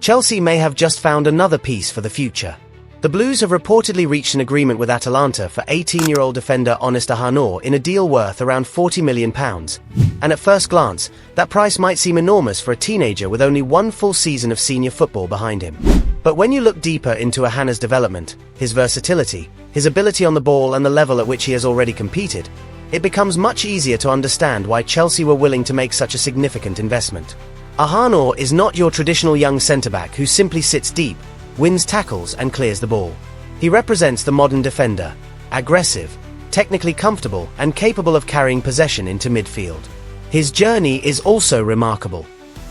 Chelsea may have just found another piece for the future. The Blues have reportedly reached an agreement with Atalanta for 18-year-old defender Honest Ahanor in a deal worth around £40 million. And at first glance, that price might seem enormous for a teenager with only one full season of senior football behind him. But when you look deeper into Ahanor's development, his versatility, his ability on the ball and the level at which he has already competed, it becomes much easier to understand why Chelsea were willing to make such a significant investment. Ahanor is not your traditional young centre-back who simply sits deep, wins tackles and clears the ball. He represents the modern defender, aggressive, technically comfortable and capable of carrying possession into midfield. His journey is also remarkable.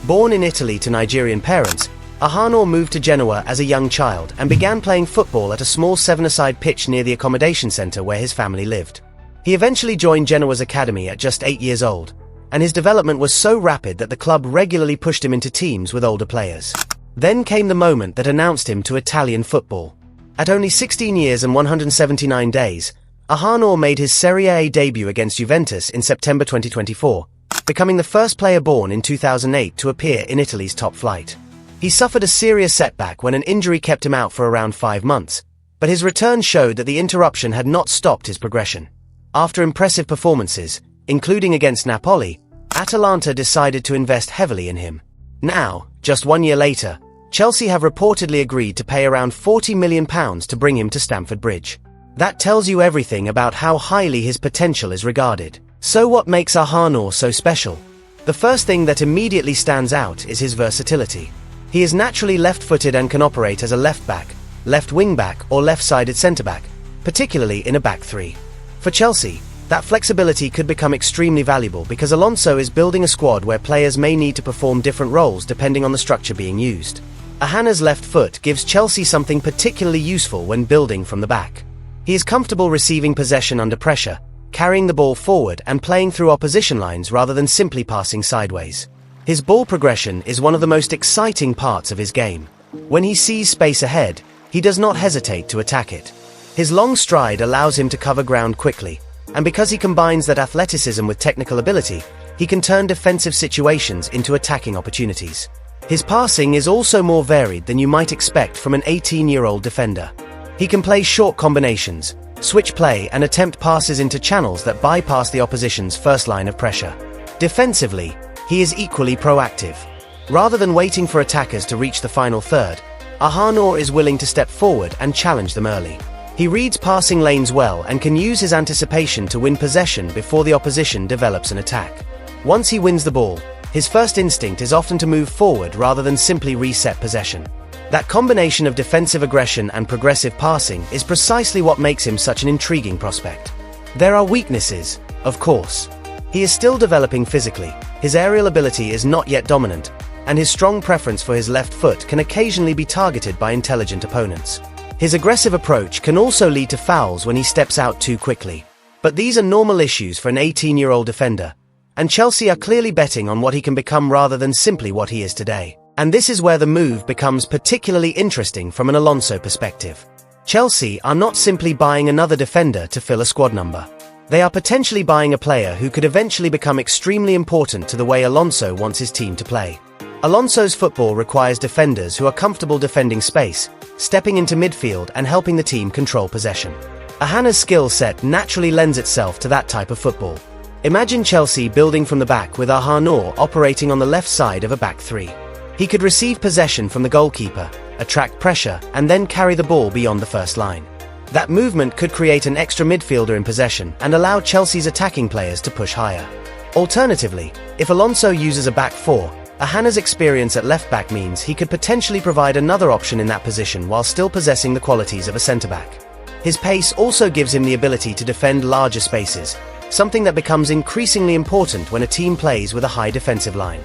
Born in Italy to Nigerian parents, Ahanor moved to Genoa as a young child and began playing football at a small seven-a-side pitch near the accommodation centre where his family lived. He eventually joined Genoa's academy at just 8 years old, and his development was so rapid that the club regularly pushed him into teams with older players. Then came the moment that announced him to Italian football. At only 16 years and 179 days, Ahanor made his Serie A debut against Juventus in September 2024, becoming the first player born in 2008 to appear in Italy's top flight. He suffered a serious setback when an injury kept him out for around 5 months, but his return showed that the interruption had not stopped his progression. After impressive performances, including against Napoli, Atalanta decided to invest heavily in him. Now, just 1 year later, Chelsea have reportedly agreed to pay around £40 million to bring him to Stamford Bridge. That tells you everything about how highly his potential is regarded. So what makes Ahanor so special? The first thing that immediately stands out is his versatility. He is naturally left-footed and can operate as a left-back, left wing-back or left-sided centre-back, particularly in a back three. For Chelsea, that flexibility could become extremely valuable because Alonso is building a squad where players may need to perform different roles depending on the structure being used. Ahanor's left foot gives Chelsea something particularly useful when building from the back. He is comfortable receiving possession under pressure, carrying the ball forward and playing through opposition lines rather than simply passing sideways. His ball progression is one of the most exciting parts of his game. When he sees space ahead, he does not hesitate to attack it. His long stride allows him to cover ground quickly, and because he combines that athleticism with technical ability, he can turn defensive situations into attacking opportunities. His passing is also more varied than you might expect from an 18-year-old defender. He can play short combinations, switch play and attempt passes into channels that bypass the opposition's first line of pressure. Defensively, he is equally proactive. Rather than waiting for attackers to reach the final third, Ahanor is willing to step forward and challenge them early. He reads passing lanes well and can use his anticipation to win possession before the opposition develops an attack. Once he wins the ball, his first instinct is often to move forward rather than simply reset possession. That combination of defensive aggression and progressive passing is precisely what makes him such an intriguing prospect. There are weaknesses, of course. He is still developing physically, his aerial ability is not yet dominant, and his strong preference for his left foot can occasionally be targeted by intelligent opponents. His aggressive approach can also lead to fouls when he steps out too quickly. But these are normal issues for an 18-year-old defender, and Chelsea are clearly betting on what he can become rather than simply what he is today. And this is where the move becomes particularly interesting from an Alonso perspective. Chelsea are not simply buying another defender to fill a squad number. They are potentially buying a player who could eventually become extremely important to the way Alonso wants his team to play. Alonso's football requires defenders who are comfortable defending space, stepping into midfield and helping the team control possession. Ahanor's skill set naturally lends itself to that type of football. Imagine Chelsea building from the back with Ahanor operating on the left side of a back three. He could receive possession from the goalkeeper, attract pressure, and then carry the ball beyond the first line. That movement could create an extra midfielder in possession and allow Chelsea's attacking players to push higher. Alternatively, if Alonso uses a back four, Ahanor's experience at left-back means he could potentially provide another option in that position while still possessing the qualities of a centre-back. His pace also gives him the ability to defend larger spaces, something that becomes increasingly important when a team plays with a high defensive line.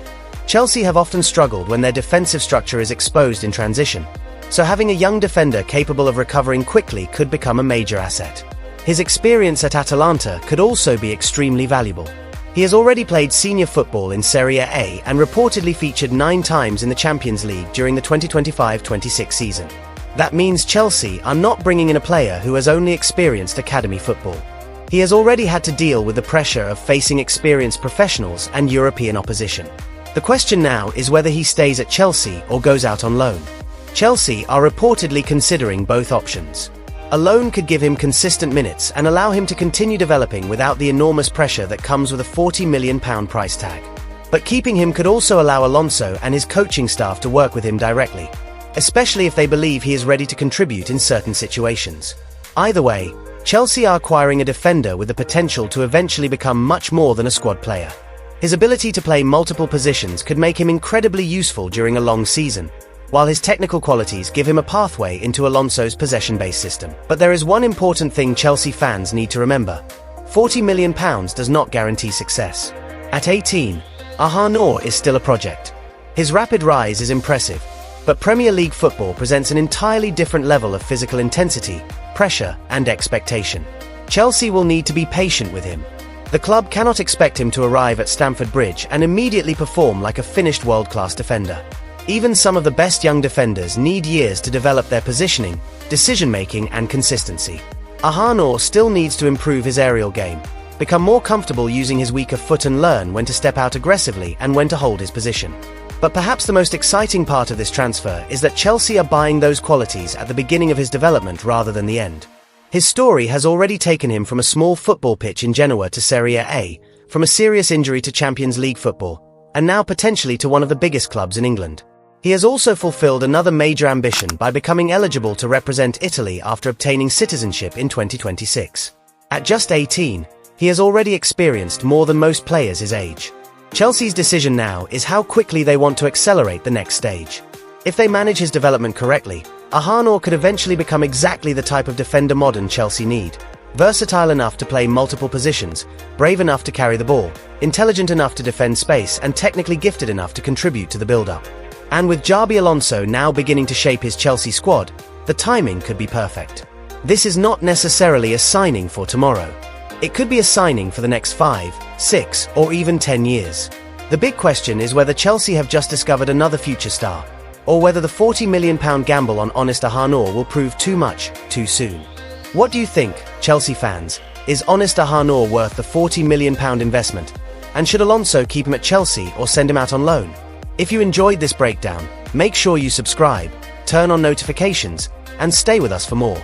Chelsea have often struggled when their defensive structure is exposed in transition, so having a young defender capable of recovering quickly could become a major asset. His experience at Atalanta could also be extremely valuable. He has already played senior football in Serie A and reportedly featured 9 times in the Champions League during the 2025-26 season. That means Chelsea are not bringing in a player who has only experienced academy football. He has already had to deal with the pressure of facing experienced professionals and European opposition. The question now is whether he stays at Chelsea or goes out on loan. Chelsea are reportedly considering both options. A loan could give him consistent minutes and allow him to continue developing without the enormous pressure that comes with a £40 million price tag. But keeping him could also allow Alonso and his coaching staff to work with him directly, especially if they believe he is ready to contribute in certain situations. Either way, Chelsea are acquiring a defender with the potential to eventually become much more than a squad player. His ability to play multiple positions could make him incredibly useful during a long season, while his technical qualities give him a pathway into Alonso's possession-based system. But there is one important thing Chelsea fans need to remember. £40 million does not guarantee success. At 18, Ahanor is still a project. His rapid rise is impressive, but Premier League football presents an entirely different level of physical intensity, pressure, and expectation. Chelsea will need to be patient with him. The club cannot expect him to arrive at Stamford Bridge and immediately perform like a finished world-class defender. Even some of the best young defenders need years to develop their positioning, decision-making, and consistency. Ahanor still needs to improve his aerial game, become more comfortable using his weaker foot, and learn when to step out aggressively and when to hold his position. But perhaps the most exciting part of this transfer is that Chelsea are buying those qualities at the beginning of his development rather than the end. His story has already taken him from a small football pitch in Genoa to Serie A, from a serious injury to Champions League football, and now potentially to one of the biggest clubs in England. He has also fulfilled another major ambition by becoming eligible to represent Italy after obtaining citizenship in 2026. At just 18, he has already experienced more than most players his age. Chelsea's decision now is how quickly they want to accelerate the next stage. If they manage his development correctly, Ahanor could eventually become exactly the type of defender modern Chelsea need. Versatile enough to play multiple positions, brave enough to carry the ball, intelligent enough to defend space, and technically gifted enough to contribute to the build-up. And with Xabi Alonso now beginning to shape his Chelsea squad, the timing could be perfect. This is not necessarily a signing for tomorrow. It could be a signing for the next 5, 6, or even 10 years. The big question is whether Chelsea have just discovered another future star, or whether the £40 million gamble on Honest Ahanor will prove too much, too soon. What do you think, Chelsea fans? Is Honest Ahanor worth the £40 million investment? And should Alonso keep him at Chelsea or send him out on loan? If you enjoyed this breakdown, make sure you subscribe, turn on notifications, and stay with us for more.